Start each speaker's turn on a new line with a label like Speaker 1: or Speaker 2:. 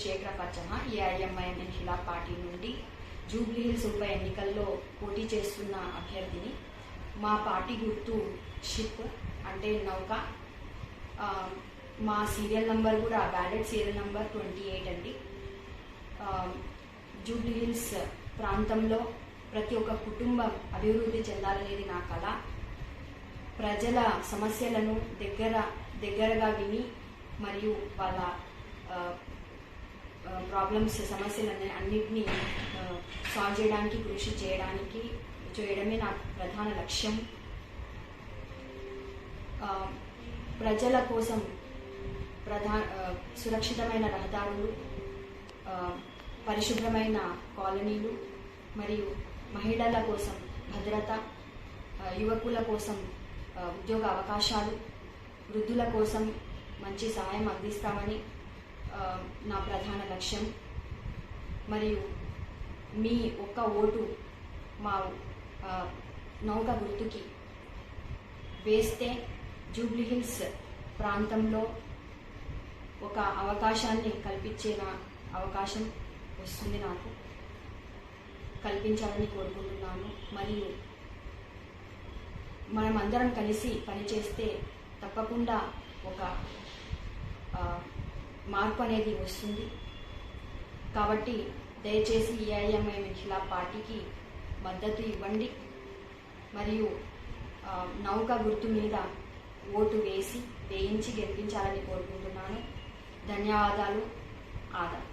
Speaker 1: Sekhara పచ్చమ AIMIM ఇన్కిలాబ్ party నుండి Jubilee hills ఉప ఎన్నికల్లో పోటీ చేస్తున్న అభ్యర్థిని. మా పార్టీ గుర్తు షిప్ అంటే నౌక. మా సీరియల్ నంబర్ కూడా బ్యాలెట్ సీరియల్ నంబర్ 28 అండి. జూబ్లీ హిల్స్ ప్రాంతంలో ప్రతి ఒక్క కుటుంబం అభివృద్ధి చెందాలనేది నా కళ. ప్రజల సమస్యలను దగ్గరగా విని మరియు వాళ్ళ ప్రాబ్లమ్స్ సమస్యలన్నీ అన్నింటినీ సాల్వ్ చేయడానికి కృషి చేయడమే నా ప్రధాన లక్ష్యం. ప్రజల కోసం సురక్షితమైన రహదారులు, పరిశుభ్రమైన కాలనీలు మరియు మహిళల కోసం భద్రత, యువకుల కోసం ఉద్యోగ అవకాశాలు, వృద్ధుల కోసం మంచి సహాయం అందిస్తామని నా ప్రధాన లక్ష్యం. మరియు మీ ఒక్క ఓటు మా నౌక గుర్తుకి వేస్తే జూబ్లీ హిల్స్ ప్రాంతంలో ఒక అవకాశాన్ని కల్పించే అవకాశం వస్తుంది. నాకు కల్పించాలని కోరుకుంటున్నాను. మరియు మనమందరం కలిసి పనిచేస్తే తప్పకుండా ఒక మార్పు అనేది వస్తుంది. కాబట్టి దయచేసి ఏఐఎంఐఎం ఇన్కిలాబ్ పార్టీకి మద్దతు ఇవ్వండి మరియు నౌక గుర్తు మీద ఓటు వేయించి గెలిపించాలని కోరుకుంటున్నాను. ధన్యవాదాలు. ఆదాబ్.